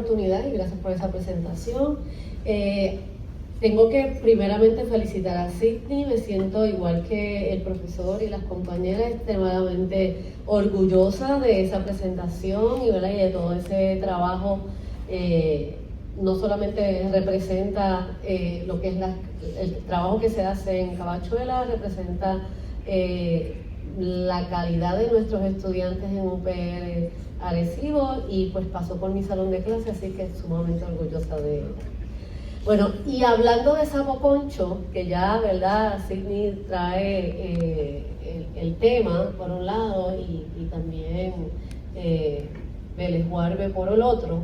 oportunidad y gracias por esa presentación. Tengo que primeramente felicitar a Sidney. Me siento igual que el profesor y las compañeras extremadamente orgullosa de esa presentación y de todo ese trabajo. No solamente representa lo que es el trabajo que se hace en Cabachuela, representa la calidad de nuestros estudiantes en UPR Arecibo y pues pasó por mi salón de clase, así que sumamente orgullosa de ella. Bueno, y hablando de Sapo Concho, que ya, ¿verdad? Sidney trae el tema por un lado y también Vélez Huarbe por el otro.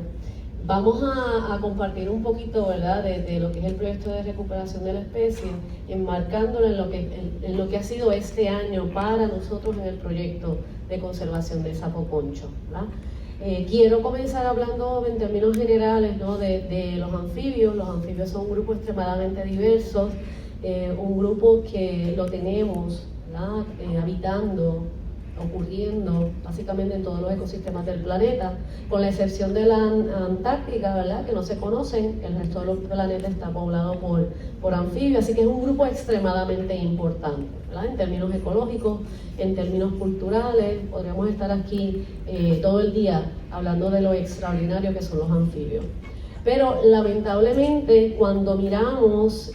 Vamos a compartir un poquito, ¿verdad?, de lo que es el proyecto de recuperación de la especie, enmarcándolo en lo que ha sido este año para nosotros en el proyecto de conservación del sapo concho, ¿verdad? Quiero comenzar hablando en términos generales, ¿no?, de los anfibios. Los anfibios son un grupo extremadamente diverso, un grupo que lo tenemos, ¿verdad?, habitando, ocurriendo básicamente en todos los ecosistemas del planeta, con la excepción de la Antártica, ¿verdad?, que no se conocen. El resto del planeta está poblado por anfibios, así que es un grupo extremadamente importante, ¿verdad?, en términos ecológicos, en términos culturales. Podríamos estar aquí todo el día hablando de lo extraordinario que son los anfibios. Pero lamentablemente cuando miramos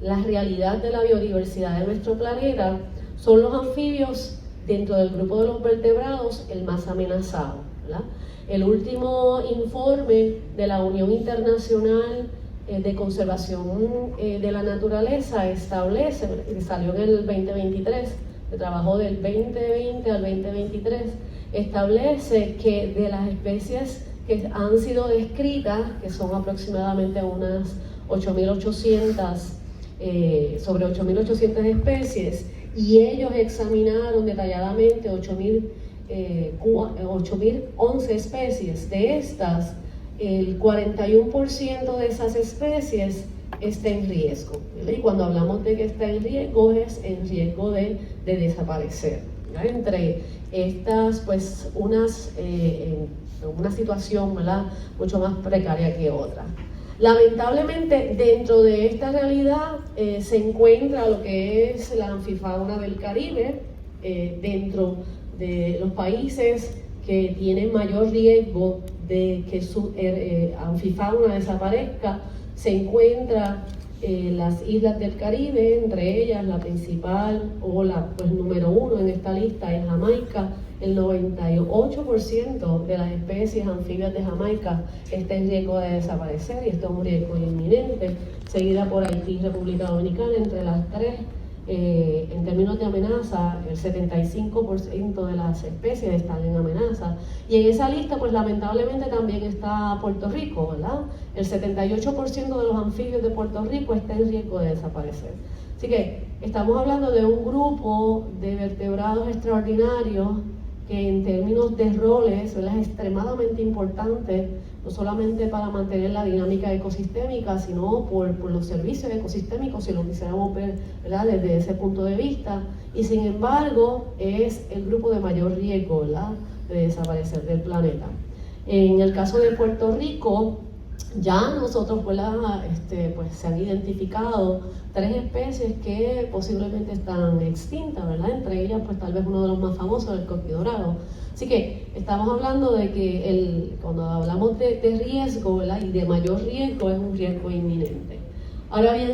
la realidad de la biodiversidad de nuestro planeta, son los anfibios, dentro del grupo de los vertebrados, el más amenazado, ¿verdad? El último informe de la Unión Internacional de Conservación de la Naturaleza establece, que salió en el 2023, que trabajó del 2020 al 2023, establece que de las especies que han sido descritas, que son aproximadamente unas 8.800, sobre 8.800 especies, y ellos examinaron detalladamente 8.011 especies. De estas, el 41% de esas especies está en riesgo, ¿verdad? Y cuando hablamos de que está en riesgo, es en riesgo de desaparecer, ¿verdad? Entre estas, pues, una situación, ¿verdad?, mucho más precaria que otra. Lamentablemente, dentro de esta realidad se encuentra lo que es la anfifauna del Caribe. Dentro de los países que tienen mayor riesgo de que su anfifauna desaparezca, se encuentra las islas del Caribe, entre ellas la principal o la número uno en esta lista es Jamaica. El 98% de las especies anfibias de Jamaica está en riesgo de desaparecer, y esto es un riesgo inminente, seguida por Haití y República Dominicana. Entre las tres, en términos de amenaza, el 75% de las especies están en amenaza, y en esa lista, pues lamentablemente también está Puerto Rico, ¿verdad? El 78% de los anfibios de Puerto Rico está en riesgo de desaparecer. Así que estamos hablando de un grupo de vertebrados extraordinarios que en términos de roles, ¿verdad?, es extremadamente importante, no solamente para mantener la dinámica ecosistémica, sino por los servicios ecosistémicos, si lo quisiéramos ver, ¿verdad?, desde ese punto de vista. Y sin embargo, es el grupo de mayor riesgo, ¿verdad?, de desaparecer del planeta. En el caso de Puerto Rico, ya nosotros, ¿verdad?, pues se han identificado 3 especies que posiblemente están extintas, ¿verdad? Entre ellas, pues tal vez uno de los más famosos, el escorpión dorado. Así que estamos hablando de que cuando hablamos de riesgo, ¿verdad?, y de mayor riesgo, es un riesgo inminente. Ahora bien,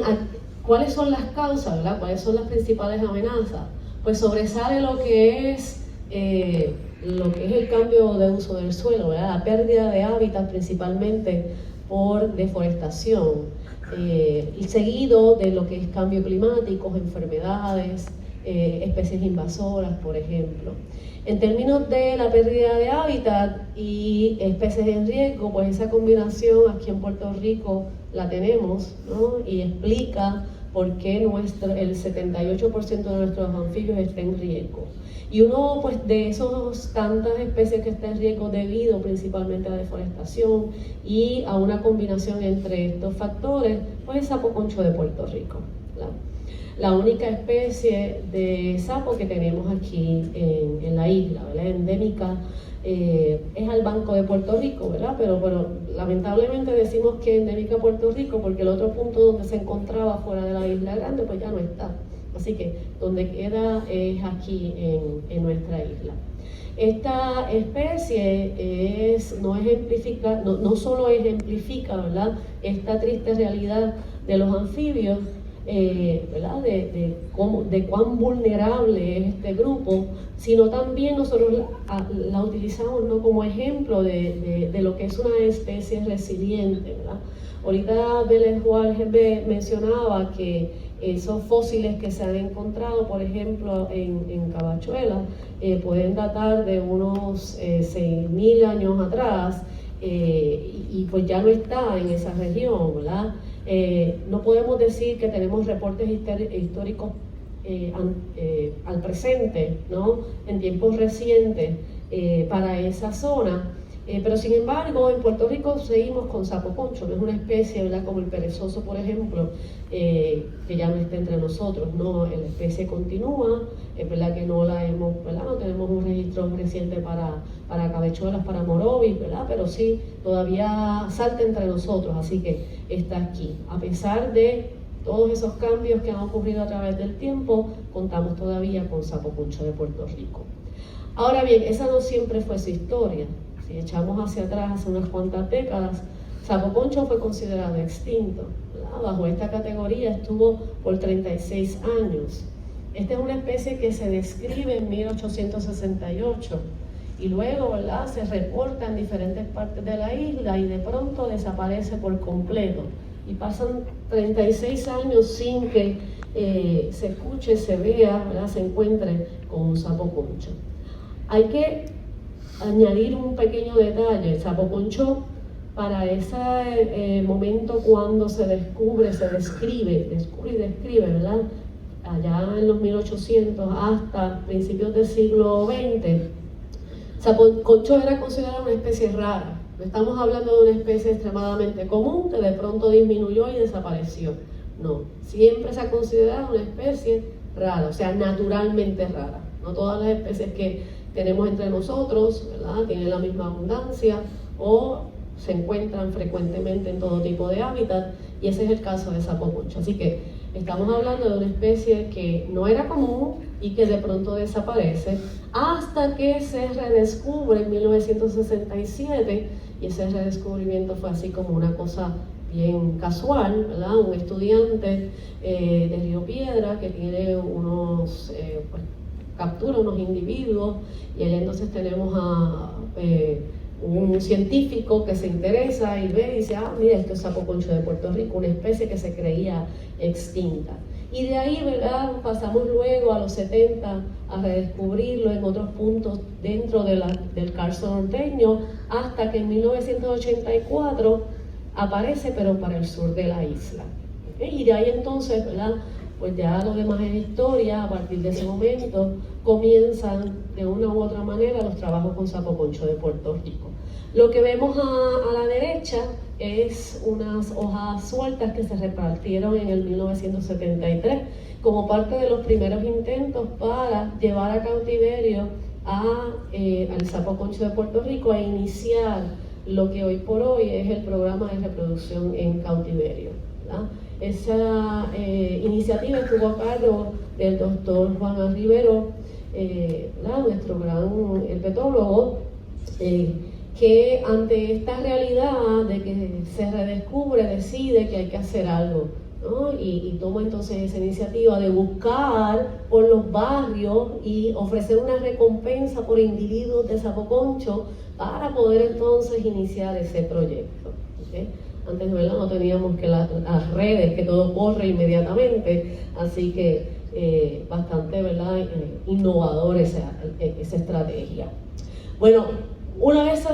¿cuáles son las causas, ¿verdad? ¿Cuáles son las principales amenazas? Pues sobresale lo que es el cambio de uso del suelo, ¿verdad?, la pérdida de hábitat principalmente por deforestación, y seguido de lo que es cambio climático, enfermedades, especies invasoras, por ejemplo. En términos de la pérdida de hábitat y especies en riesgo, pues esa combinación aquí en Puerto Rico la tenemos, ¿no?, y explica por qué el 78% de nuestros anfibios está en riesgo. Y uno, pues, de esos tantas especies que está en riesgo debido principalmente a la deforestación y a una combinación entre estos factores, pues es sapo concho de Puerto Rico, ¿verdad? La única especie de sapo que tenemos aquí en la isla, ¿verdad? Endémica, es al Banco de Puerto Rico, ¿verdad? Pero lamentablemente decimos que endémica a Puerto Rico porque el otro punto donde se encontraba fuera de la Isla Grande pues ya no está. Así que donde queda es aquí en nuestra isla. Esta especie no solo ejemplifica, ¿verdad?, esta triste realidad de los anfibios, ¿verdad?, de cuán vulnerable es este grupo, sino también nosotros la utilizamos, ¿no?, como ejemplo de lo que es una especie resiliente, ¿verdad? Ahorita Belén Juárez mencionaba que esos fósiles que se han encontrado, por ejemplo, en Cabachuela, pueden datar de unos 6.000 años atrás, y pues ya no está en esa región, ¿verdad? No podemos decir que tenemos reportes históricos al presente, ¿no?, en tiempos recientes para esa zona. Pero sin embargo, en Puerto Rico seguimos con sapo concho, no es una especie, ¿verdad?, como el perezoso, por ejemplo, que ya no está entre nosotros, no, la especie continúa, es verdad que no la hemos, ¿verdad?, no tenemos un registro reciente para cabechuelas, para morovis, ¿verdad?, pero sí, todavía salta entre nosotros, así que está aquí. A pesar de todos esos cambios que han ocurrido a través del tiempo, contamos todavía con sapo concho de Puerto Rico. Ahora bien, esa no siempre fue su historia. Si echamos hacia atrás hace unas cuantas décadas, sapo concho fue considerado extinto, ¿verdad? Bajo esta categoría estuvo por 36 años. Esta es una especie que se describe en 1868 y luego, ¿verdad?, se reporta en diferentes partes de la isla y de pronto desaparece por completo. Y pasan 36 años sin que se escuche, se vea, ¿verdad?, se encuentre con un sapo concho. Hay que añadir un pequeño detalle. El sapo concho, para ese momento cuando se descubre y describe, ¿verdad?, allá en los 1800 hasta principios del siglo XX, sapo concho era considerado una especie rara. No estamos hablando de una especie extremadamente común que de pronto disminuyó y desapareció. No, siempre se ha considerado una especie rara, o sea, naturalmente rara. No todas las especies que tenemos entre nosotros, ¿verdad?, tienen la misma abundancia o se encuentran frecuentemente en todo tipo de hábitat, y ese es el caso de sapo concho. Así que estamos hablando de una especie que no era común y que de pronto desaparece hasta que se redescubre en 1967, y ese redescubrimiento fue así como una cosa bien casual, ¿verdad? Un estudiante de Río Piedra que tiene captura unos individuos, y ahí entonces tenemos a un científico que se interesa y ve y dice, mira, esto es sapo concho de Puerto Rico, una especie que se creía extinta. Y de ahí, ¿verdad?, pasamos luego a los 70 a redescubrirlo en otros puntos dentro del Carso norteño, hasta que en 1984 aparece, pero para el sur de la isla. ¿Okay? Y de ahí entonces, ¿verdad?, pues ya lo demás es historia. A partir de ese momento comienzan de una u otra manera los trabajos con sapo concho de Puerto Rico. Lo que vemos a la derecha es unas hojas sueltas que se repartieron en el 1973 como parte de los primeros intentos para llevar a cautiverio al sapo concho de Puerto Rico e iniciar lo que hoy por hoy es el programa de reproducción en cautiverio, ¿verdad? Esa iniciativa estuvo a cargo del doctor Juan Rivero, nuestro gran herpetólogo, que ante esta realidad de que se redescubre, decide que hay que hacer algo, ¿no? Y toma entonces esa iniciativa de buscar por los barrios y ofrecer una recompensa por individuos de sapo concho para poder entonces iniciar ese proyecto. ¿Okay? Antes, ¿verdad?, no teníamos que las redes, que todo corre inmediatamente, así que bastante, ¿verdad?, innovador esa estrategia. Bueno, una vez se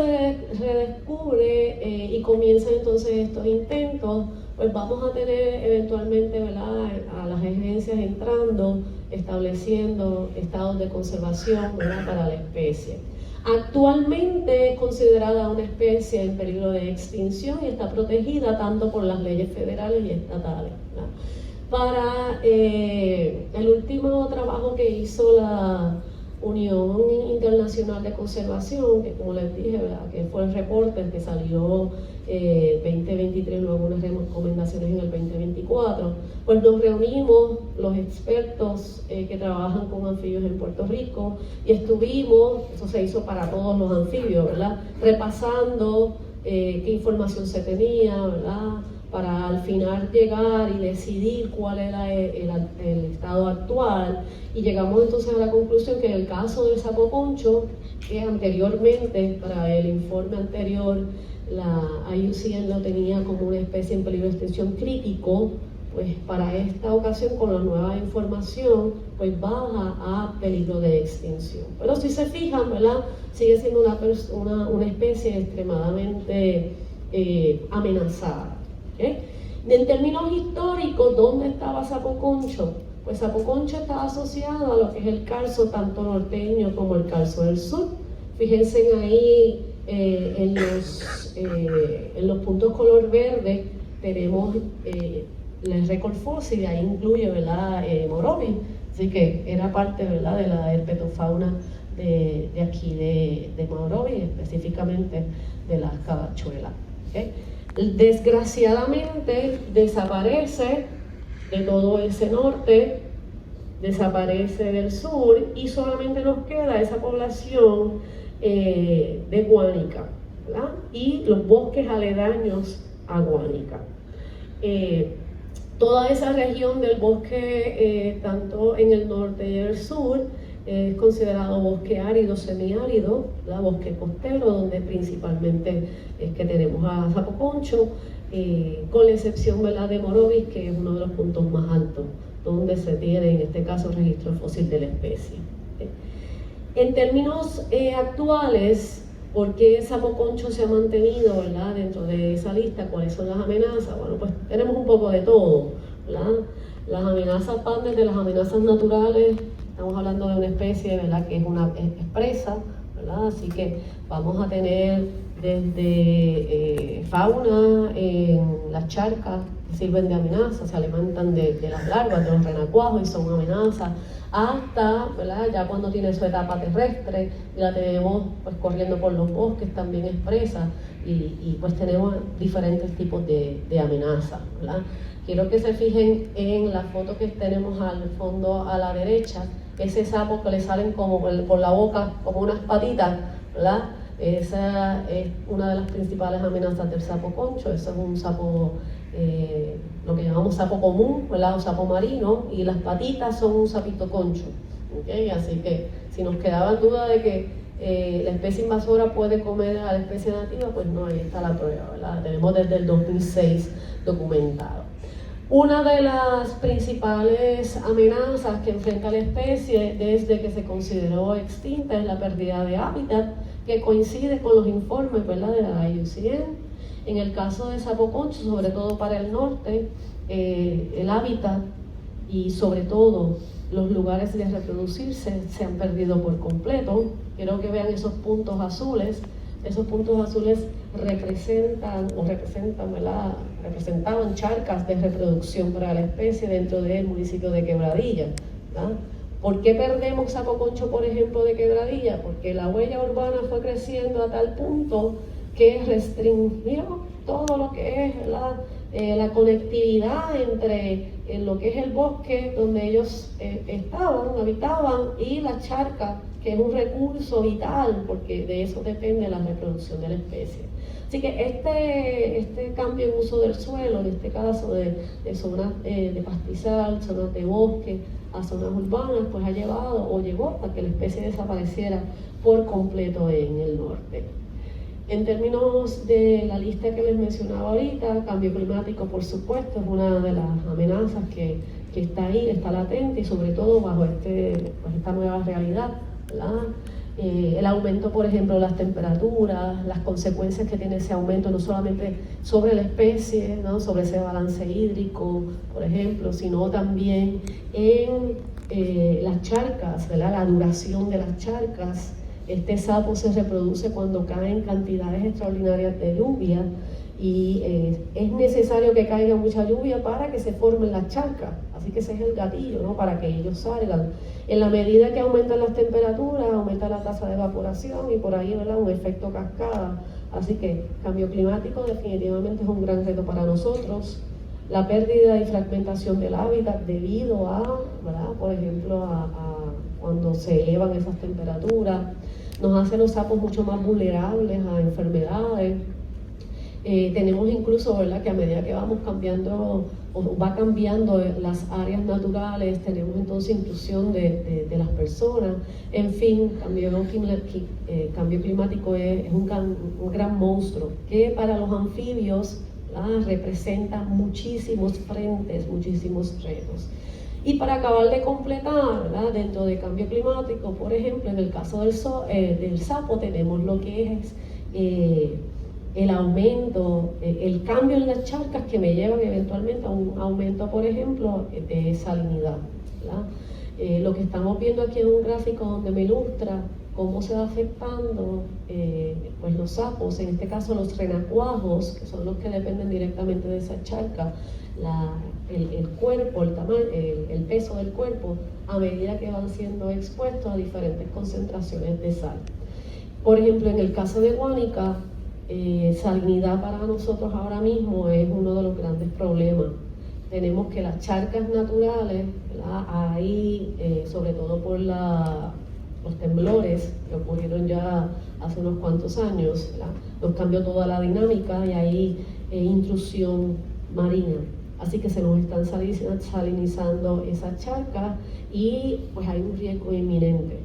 redescubre y comienzan entonces estos intentos, pues vamos a tener eventualmente, ¿verdad?, a las agencias entrando, estableciendo estados de conservación, ¿verdad?, para la especie. Actualmente es considerada una especie en peligro de extinción y está protegida tanto por las leyes federales y estatales, ¿verdad? Para el último trabajo que hizo la Unión Internacional de Conservación, que como les dije, ¿verdad?, que fue el reporte que salió 2023, luego unas recomendaciones en el 2024, pues nos reunimos los expertos que trabajan con anfibios en Puerto Rico y estuvimos, eso se hizo para todos los anfibios, ¿verdad?, repasando qué información se tenía, ¿verdad?, para al final llegar y decidir cuál era el estado actual, y llegamos entonces a la conclusión que en el caso del sapo concho, que anteriormente, para el informe anterior, la IUCN lo tenía como una especie en peligro de extinción crítico, pues para esta ocasión, con la nueva información, pues baja a peligro de extinción. Pero si se fijan, ¿verdad?, sigue siendo una especie extremadamente amenazada. ¿Okay? En términos históricos, ¿dónde estaba sapo concho? Pues sapo concho está asociado a lo que es el carso tanto norteño como el carso del sur. Fíjense ahí en los puntos color verde tenemos el récord fósil, y ahí incluye, ¿verdad?, Morovis, así que era parte, ¿verdad?, de la herpetofauna de aquí de Morovis, específicamente de las cabachuelas. ¿Okay? Desgraciadamente desaparece de todo ese norte, desaparece del sur, y solamente nos queda esa población de Guánica, ¿verdad?, y los bosques aledaños a Guánica. Toda esa región del bosque, tanto en el norte y el sur, es considerado bosque árido, semiárido, ¿verdad?, bosque costero, donde principalmente es que tenemos a sapo concho, con la excepción, ¿verdad?, de Morovis, que es uno de los puntos más altos, donde se tiene en este caso registro fósil de la especie. En términos actuales, ¿por qué el sapo concho se ha mantenido, ¿verdad?, dentro de esa lista? ¿Cuáles son las amenazas? Bueno, pues tenemos un poco de todo, ¿verdad? Las amenazas van desde las amenazas naturales. Estamos hablando de una especie, ¿verdad?, que es presa, ¿verdad? Así que vamos a tener desde fauna en las charcas que sirven de amenaza, se alimentan de las larvas, de los renacuajos, y son una amenaza, hasta, ¿verdad?, ya cuando tiene su etapa terrestre, la tenemos pues corriendo por los bosques, también es presa, y pues tenemos diferentes tipos de amenazas, ¿verdad? Quiero que se fijen en la foto que tenemos al fondo a la derecha, ese sapo que le salen como por la boca, como unas patitas, ¿verdad? Esa es una de las principales amenazas del sapo concho. Eso es un sapo, lo que llamamos sapo común, ¿verdad?, o sapo marino, y las patitas son un sapito concho. ¿Okay? Así que si nos quedaba duda de que la especie invasora puede comer a la especie nativa, pues no, ahí está la prueba, ¿verdad? Tenemos desde el 2006 documentado. Una de las principales amenazas que enfrenta la especie desde que se consideró extinta es la pérdida de hábitat, que coincide con los informes, ¿verdad?, de la IUCN. En el caso de sapo concho, sobre todo para el norte, el hábitat y sobre todo los lugares de reproducirse se han perdido por completo. Quiero que vean esos puntos azules. Esos puntos azules representaban charcas de reproducción para la especie dentro del municipio de Quebradilla, ¿verdad? ¿Por qué perdemos sapo concho, por ejemplo, de Quebradilla? Porque la huella urbana fue creciendo a tal punto que restringió todo lo que es la conectividad entre lo que es el bosque donde ellos habitaban, y la charca, que es un recurso vital, porque de eso depende la reproducción de la especie. Así que este cambio en uso del suelo, en este caso de zonas de pastizal, zonas de bosque, a zonas urbanas, pues ha llevó a que la especie desapareciera por completo en el norte. En términos de la lista que les mencionaba ahorita, cambio climático, por supuesto, es una de las amenazas que está ahí, está latente, y sobre todo bajo esta nueva realidad, ¿verdad? El aumento, por ejemplo, de las temperaturas, las consecuencias que tiene ese aumento, no solamente sobre la especie, ¿no?, sobre ese balance hídrico, por ejemplo, sino también en las charcas, ¿verdad?, la duración de las charcas. Este sapo se reproduce cuando caen cantidades extraordinarias de lluvia, y es necesario que caiga mucha lluvia para que se formen las charcas, así que ese es el gatillo, ¿no? Para que ellos salgan. En la medida que aumentan las temperaturas, aumenta la tasa de evaporación y por ahí, ¿verdad?, un efecto cascada. Así que cambio climático definitivamente es un gran reto para nosotros. La pérdida y fragmentación del hábitat debido a, ¿verdad?, por ejemplo, a cuando se elevan esas temperaturas, nos hace los sapos mucho más vulnerables a enfermedades. Tenemos incluso, ¿verdad?, que a medida que vamos cambiando o va cambiando las áreas naturales, tenemos entonces intrusión de las personas. En fin, cambio climático es un gran monstruo que para los anfibios, ¿verdad?, representa muchísimos frentes, muchísimos retos. Y para acabar de completar, ¿verdad?, dentro de cambio climático, por ejemplo, en el caso del sapo tenemos lo que es el aumento, el cambio en las charcas que me llevan eventualmente a un aumento, por ejemplo, de salinidad, ¿verdad? Lo que estamos viendo aquí en un gráfico donde me ilustra cómo se va afectando pues los sapos, en este caso los renacuajos, que son los que dependen directamente de esa charca, el cuerpo, el tamaño, el peso del cuerpo, a medida que van siendo expuestos a diferentes concentraciones de sal. Por ejemplo, en el caso de Guánica, salinidad para nosotros ahora mismo es uno de los grandes problemas. Tenemos que las charcas naturales, ¿verdad?, ahí, sobre todo por los temblores que ocurrieron ya hace unos cuantos años, ¿verdad?, nos cambió toda la dinámica y hay intrusión marina. Así que se nos están salinizando esas charcas y pues hay un riesgo inminente,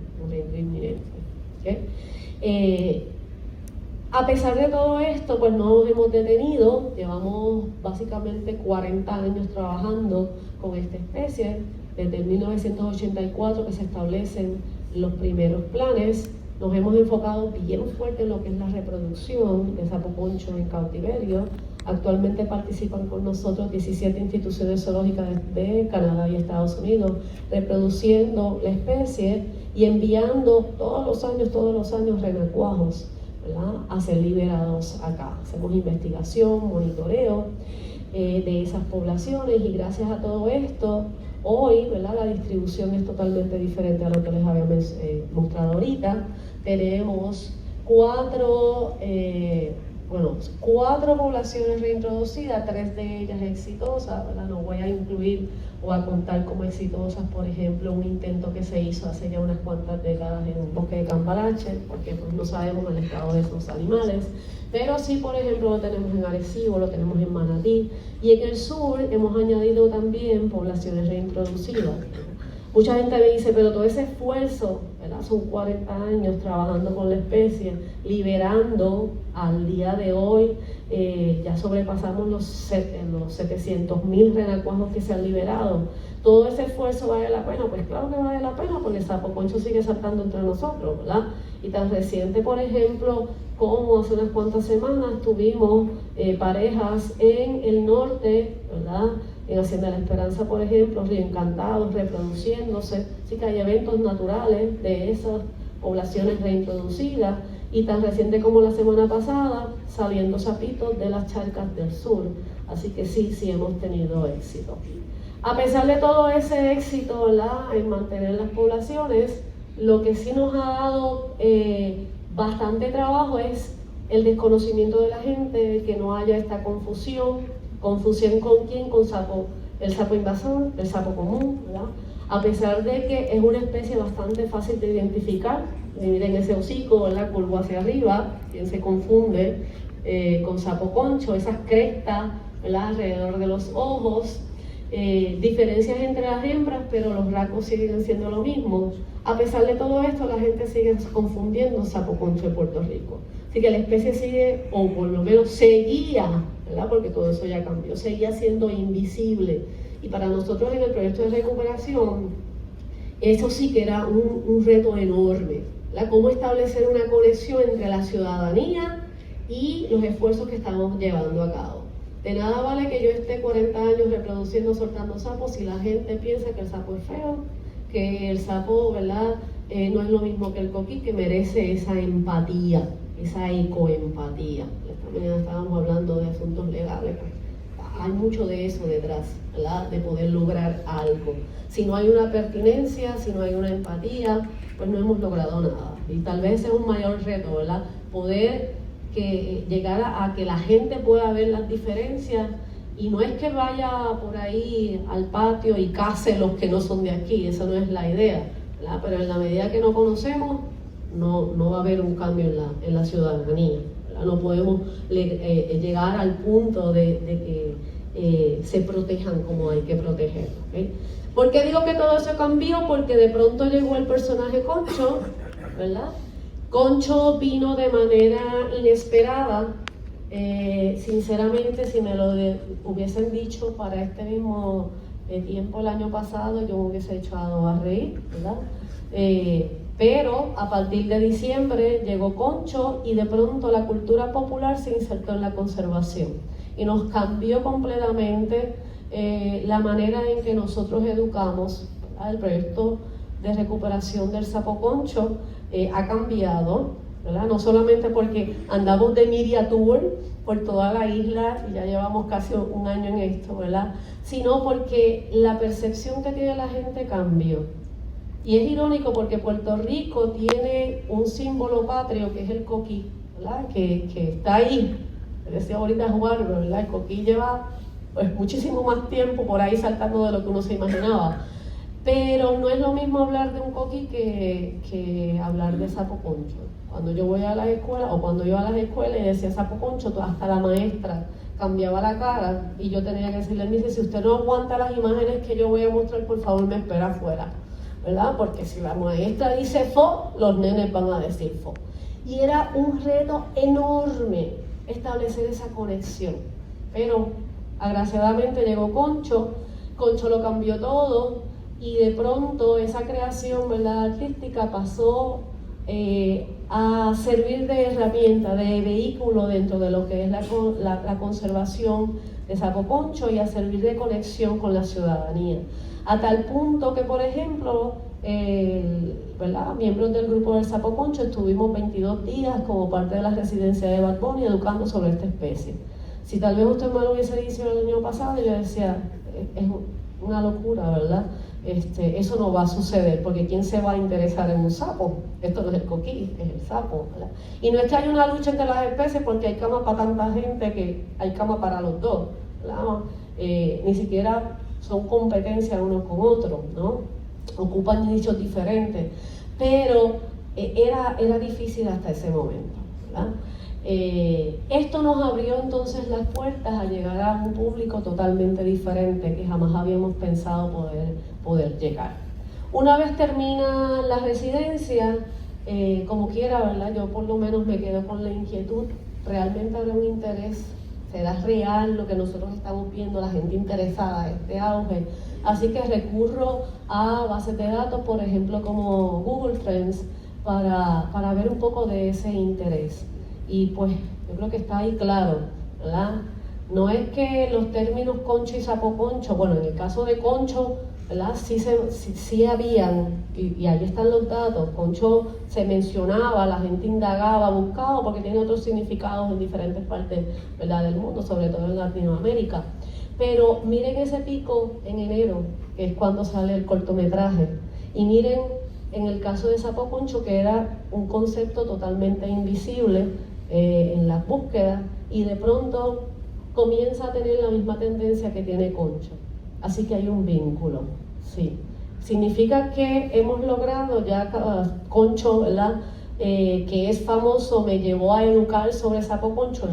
¿okay? A pesar de todo esto, pues no nos hemos detenido, llevamos básicamente 40 años trabajando con esta especie, desde 1984 que se establecen los primeros planes. Nos hemos enfocado bien fuerte en lo que es la reproducción de sapo concho en cautiverio. Actualmente participan con nosotros 17 instituciones zoológicas de Canadá y Estados Unidos, reproduciendo la especie y enviando todos los años renacuajos, ¿verdad?, a ser liberados acá. Hacemos investigación, monitoreo de esas poblaciones y gracias a todo esto, hoy, ¿verdad?, la distribución es totalmente diferente a lo que les había mostrado ahorita. Tenemos cuatro poblaciones reintroducidas, 3 de ellas exitosas, ¿verdad? No voy a incluir o a contar como exitosas, por ejemplo, un intento que se hizo hace ya unas cuantas décadas en un bosque de Cambalache, porque pues no sabemos el estado de esos animales, pero sí, por ejemplo, lo tenemos en Arecibo, lo tenemos en Manatí, y en el sur hemos añadido también poblaciones reintroducidas. Mucha gente me dice, pero todo ese esfuerzo, ¿verdad?, son 40 años trabajando con la especie, liberando al día de hoy, ya sobrepasamos los 700,000 renacuajos que se han liberado. ¿Todo ese esfuerzo vale la pena? Pues claro que vale la pena, porque el sapo concho sigue saltando entre nosotros, ¿verdad? Y tan reciente, por ejemplo, como hace unas cuantas semanas tuvimos parejas en el norte, ¿verdad?, en Hacienda La Esperanza, por ejemplo, Río Encantado, reproduciéndose. Así que hay eventos naturales de esas poblaciones reintroducidas, y tan reciente como la semana pasada, saliendo sapitos de las charcas del sur. Así que sí hemos tenido éxito. A pesar de todo ese éxito, ¿verdad?, en mantener las poblaciones, lo que sí nos ha dado bastante trabajo es el desconocimiento de la gente, que no haya esta confusión. ¿Confusión con quién? Con el sapo invasor, el sapo común, ¿verdad? A pesar de que es una especie bastante fácil de identificar. Miren ese hocico, ¿verdad?, curvo hacia arriba, quien se confunde con sapo concho, esas crestas, ¿verdad?, alrededor de los ojos, diferencias entre las hembras, pero los rasgos siguen siendo lo mismo. A pesar de todo esto, la gente sigue confundiendo sapo concho de Puerto Rico. Así que la especie sigue, o por lo menos seguía, ¿verdad?, porque todo eso ya cambió, seguía siendo invisible. Y para nosotros en el proyecto de recuperación, eso sí que era un reto enorme, ¿verdad? Cómo establecer una conexión entre la ciudadanía y los esfuerzos que estamos llevando a cabo. De nada vale que yo esté 40 años reproduciendo, soltando sapos, si la gente piensa que el sapo es feo, que el sapo, ¿verdad?, no es lo mismo que el coquí, que merece esa empatía. esa ecoempatía. Esta mañana estábamos hablando de asuntos legales, pues, hay mucho de eso detrás, ¿verdad? De poder lograr algo. Si no hay una pertinencia, si no hay una empatía, pues no hemos logrado nada. Y tal vez ese es un mayor reto, ¿verdad? Poder llegar a que la gente pueda ver las diferencias, y no es que vaya por ahí al patio y case los que no son de aquí, eso no es la idea, ¿verdad? Pero en la medida que no conocemos, no va a haber un cambio en la ciudadanía, ¿verdad? No podemos llegar al punto de que se protejan como hay que protegerlos, ¿okay? ¿Por qué digo que todo eso cambió? Porque de pronto llegó el personaje Concho, ¿verdad? Concho vino de manera inesperada. Sinceramente, si me lo hubiesen dicho para este mismo tiempo el año pasado, yo me hubiese echado a reír, ¿verdad? Pero a partir de diciembre llegó Concho y de pronto la cultura popular se insertó en la conservación y nos cambió completamente la manera en que nosotros educamos, ¿verdad? El proyecto de recuperación del sapo concho ha cambiado, ¿verdad? No solamente porque andamos de media tour por toda la isla y ya llevamos casi un año en esto, ¿verdad? Sino porque la percepción que tiene la gente cambió. Y es irónico porque Puerto Rico tiene un símbolo patrio que es el coquí, ¿verdad? Que está ahí. Decía ahorita Juan, ¿verdad? El coquí lleva pues muchísimo más tiempo por ahí saltando de lo que uno se imaginaba. Pero no es lo mismo hablar de un coquí que hablar de sapo concho. Cuando yo voy a las escuelas, o cuando yo a las escuelas y decía sapo concho, hasta la maestra cambiaba la cara y yo tenía que decirle, dice, si usted no aguanta las imágenes que yo voy a mostrar, por favor me espera afuera, ¿verdad? Porque si la maestra dice fo, los nenes van a decir fo. Y era un reto enorme establecer esa conexión. Pero agraciadamente llegó Concho, Concho lo cambió todo y de pronto esa creación, ¿verdad?, artística pasó a servir de herramienta, de vehículo dentro de lo que es la conservación de sapo concho y a servir de conexión con la ciudadanía. A tal punto que, por ejemplo, ¿verdad?, miembros del grupo del sapo concho estuvimos 22 días como parte de la residencia de Bad Bunny educando sobre esta especie. Si tal vez usted me lo hubiese dicho el año pasado, yo decía, es una locura, ¿verdad? Eso no va a suceder, porque ¿quién se va a interesar en un sapo? Esto no es el coquí, es el sapo, ¿verdad? Y no es que haya una lucha entre las especies, porque hay cama para tanta gente que hay cama para los dos, ¿verdad? Ni siquiera son competencia unos con otros, ¿no? Ocupan nichos diferentes, pero era difícil hasta ese momento, ¿verdad? Esto nos abrió entonces las puertas a llegar a un público totalmente diferente que jamás habíamos pensado poder llegar. Una vez termina la residencia, como quiera, ¿verdad?, yo por lo menos me quedo con la inquietud, ¿realmente habrá un interés? ¿Será real lo que nosotros estamos viendo, la gente interesada, este auge? Así que recurro a bases de datos, por ejemplo, como Google Trends, para ver un poco de ese interés. Y pues yo creo que está ahí claro, ¿verdad? No es que los términos concho y sapo concho, bueno, en el caso de concho, ¿verdad?, sí habían, y ahí están los datos. Concho se mencionaba, la gente indagaba, buscaba, porque tiene otros significados en diferentes partes, ¿verdad?, del mundo, sobre todo en Latinoamérica. Pero miren ese pico en enero, que es cuando sale el cortometraje, y miren en el caso de sapo concho, que era un concepto totalmente invisible en las búsquedas, y de pronto comienza a tener la misma tendencia que tiene concho. Así que hay un vínculo, sí. Significa que hemos logrado ya concho, ¿verdad?, que es famoso, me llevó a educar sobre sapo concho.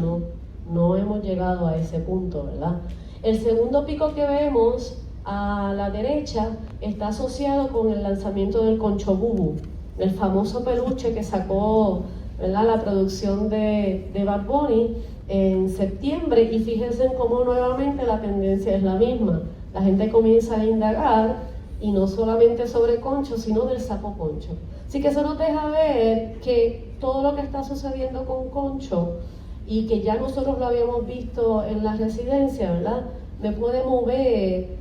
No hemos llegado a ese punto, ¿verdad? El segundo pico que vemos a la derecha está asociado con el lanzamiento del concho bubu, el famoso peluche que sacó, ¿verdad?, la producción de Bad Bunny en septiembre, y fíjense cómo nuevamente la tendencia es la misma. La gente comienza a indagar, y no solamente sobre concho, sino del sapo concho. Así que eso nos deja ver que todo lo que está sucediendo con concho, y que ya nosotros lo habíamos visto en la residencia, ¿verdad?, me puede mover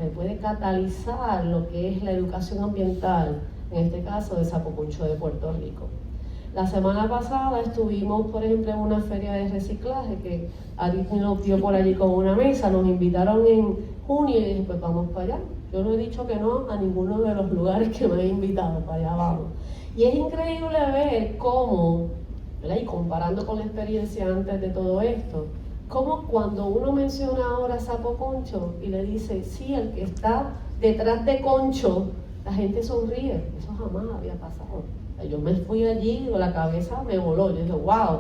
me puede catalizar lo que es la educación ambiental, en este caso de sapo concho de Puerto Rico. La semana pasada estuvimos, por ejemplo, en una feria de reciclaje que Ari nos dio por allí con una mesa, nos invitaron en junio y dije, pues vamos para allá. Yo no he dicho que no a ninguno de los lugares que me han invitado, para allá vamos. Y es increíble ver cómo, ¿verdad? Y comparando con la experiencia antes de todo esto, cómo cuando uno menciona ahora Sapo Concho y le dice, sí, el que está detrás de Concho, la gente sonríe. Eso jamás había pasado. Yo me fui allí, la cabeza me voló. Yo dije, wow,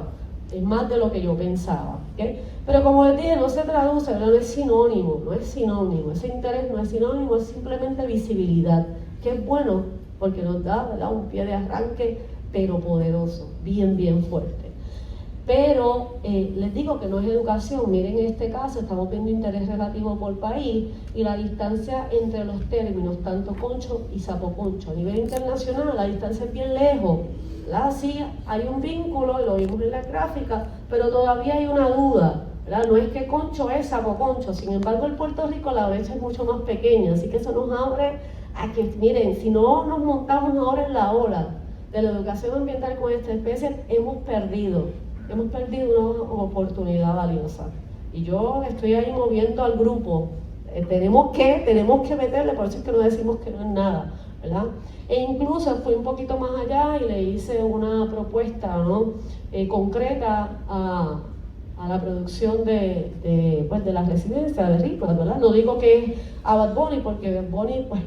es más de lo que yo pensaba. ¿Okay? Pero como les dije, no se traduce, no es sinónimo, no es sinónimo. Ese interés no es sinónimo, es simplemente visibilidad, que es bueno porque nos da, ¿verdad?, un pie de arranque, pero poderoso, bien, bien fuerte. Pero les digo que no es educación. Miren, en este caso estamos viendo interés relativo por país y la distancia entre los términos, tanto concho y sapo concho. A nivel internacional la distancia es bien lejos, ¿verdad? Sí, hay un vínculo, lo vimos en la gráfica, pero todavía hay una duda, ¿verdad? No es que concho es sapo concho, sin embargo en Puerto Rico la brecha es mucho más pequeña, así que eso nos abre a que, miren, si no nos montamos ahora en la ola de la educación ambiental con esta especie, hemos perdido una oportunidad valiosa. Y yo estoy ahí moviendo al grupo. Tenemos que meterle, por eso es que no decimos que no es nada, ¿verdad? E incluso fui un poquito más allá y le hice una propuesta, ¿no?, concreta a la producción de la residencia de Ricard, ¿verdad? No digo que es a Bad Bunny, porque Bad Bunny, pues,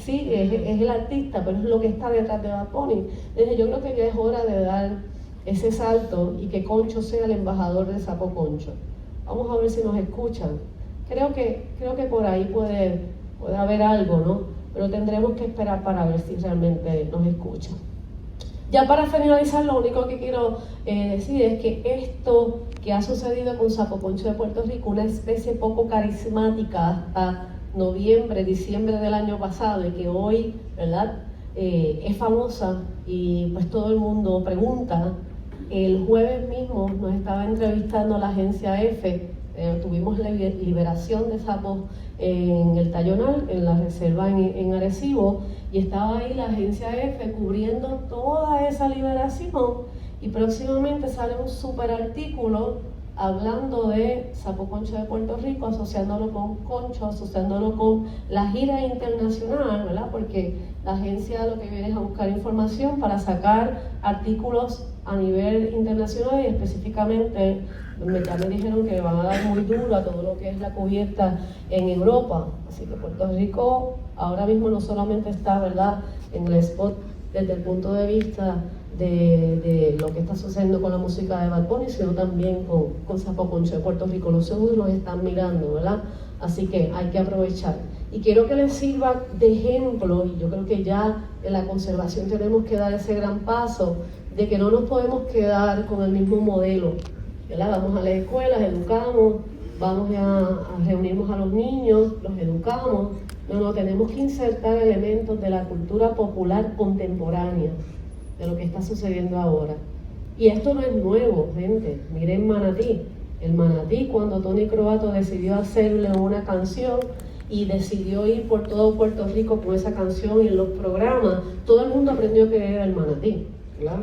sí, es el artista, pero es lo que está detrás de Bad Bunny. Entonces yo creo que ya es hora de dar ese salto y que Concho sea el embajador de Sapo Concho. Vamos a ver si nos escuchan. Creo que por ahí puede haber algo, ¿no? Pero tendremos que esperar para ver si realmente nos escuchan. Ya para finalizar, lo único que quiero decir es que esto que ha sucedido con Sapo Concho de Puerto Rico, una especie poco carismática hasta noviembre, diciembre del año pasado, y que hoy, ¿verdad?, es famosa y pues todo el mundo pregunta. El jueves mismo nos estaba entrevistando la agencia EFE, tuvimos la liberación de sapos en el Tallonal, en la reserva en Arecibo, y estaba ahí la agencia EFE cubriendo toda esa liberación, y próximamente sale un súper artículo hablando de Sapo Concho de Puerto Rico, asociándolo con Concho, asociándolo con la gira internacional, ¿verdad? Porque la agencia lo que viene es a buscar información para sacar artículos a nivel internacional, y específicamente ya me dijeron que van a dar muy duro a todo lo que es la cubierta en Europa. Así que Puerto Rico ahora mismo no solamente está, ¿verdad?, en el spot desde el punto de vista de lo que está sucediendo con la música de Bad Bunny, sino también con Sapo Concho de Puerto Rico. Los segundos nos están mirando, ¿verdad? Así que hay que aprovechar. Y quiero que les sirva de ejemplo, y yo creo que ya en la conservación tenemos que dar ese gran paso, de que no nos podemos quedar con el mismo modelo, ¿verdad? Vamos a las escuelas, educamos, vamos a reunirnos a los niños, los educamos. No, tenemos que insertar elementos de la cultura popular contemporánea, de lo que está sucediendo ahora. Y esto no es nuevo, gente. Miren Manatí. El Manatí, cuando Tony Croato decidió hacerle una canción y decidió ir por todo Puerto Rico con esa canción y en los programas, todo el mundo aprendió que era el Manatí, ¿verdad?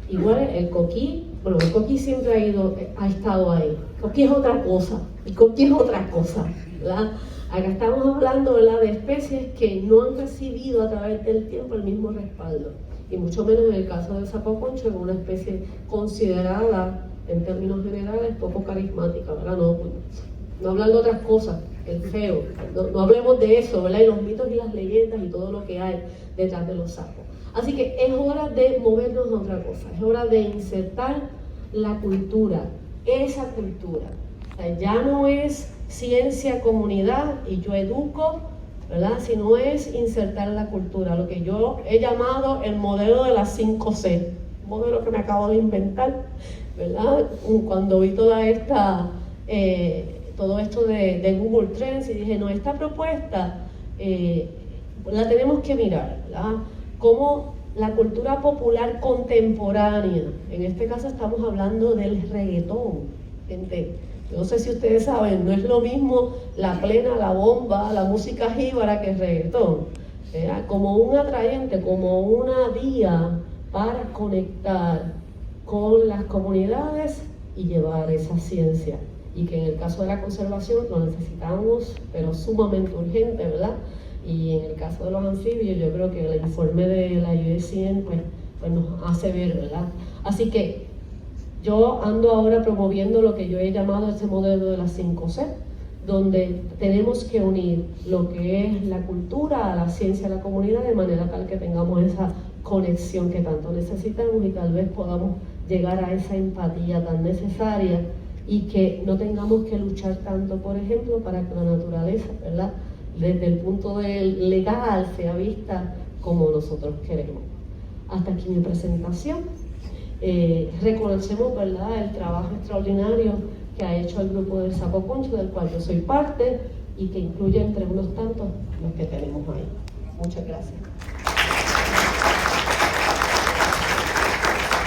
Igual el coquí, bueno, el coquí siempre ha estado ahí. El coquí es otra cosa, el coquí es otra cosa, ¿verdad? Acá estamos hablando, ¿verdad?, de especies que no han recibido a través del tiempo el mismo respaldo, y mucho menos en el caso del Sapo Concho, que es una especie considerada en términos generales poco carismática, ¿verdad? No hablando de otras cosas, el feo, no hablemos de eso, ¿verdad?, y los mitos y las leyendas y todo lo que hay detrás de los sapos. Así que es hora de movernos a otra cosa, es hora de insertar la cultura, esa cultura. O sea, ya no es ciencia, comunidad y yo educo, ¿verdad?, sino es insertar la cultura, lo que yo he llamado el modelo de las 5C, un modelo que me acabo de inventar, ¿verdad? Cuando vi todo esto de Google Trends, y dije, no, esta propuesta la tenemos que mirar, ¿verdad?, como la cultura popular contemporánea. En este caso estamos hablando del reggaetón, gente. No sé si ustedes saben, no es lo mismo la plena, la bomba, la música jíbara que el reggaetón, ¿verdad? Como un atrayente, como una vía para conectar con las comunidades y llevar esa ciencia. Y que en el caso de la conservación lo necesitamos, pero sumamente urgente, ¿verdad? Y en el caso de los anfibios, yo creo que el informe de la USCN pues nos hace ver, ¿verdad? Así que yo ando ahora promoviendo lo que yo he llamado ese modelo de las 5C, donde tenemos que unir lo que es la cultura a la ciencia, a la comunidad, de manera tal que tengamos esa conexión que tanto necesitamos y tal vez podamos llegar a esa empatía tan necesaria y que no tengamos que luchar tanto, por ejemplo, para que la naturaleza, ¿verdad?, desde el punto legal sea vista como nosotros queremos. Hasta aquí mi presentación. Reconocemos, ¿verdad?, el trabajo extraordinario que ha hecho el grupo del Sapo Concho, del cual yo soy parte y que incluye entre unos tantos los que tenemos ahí. Muchas gracias.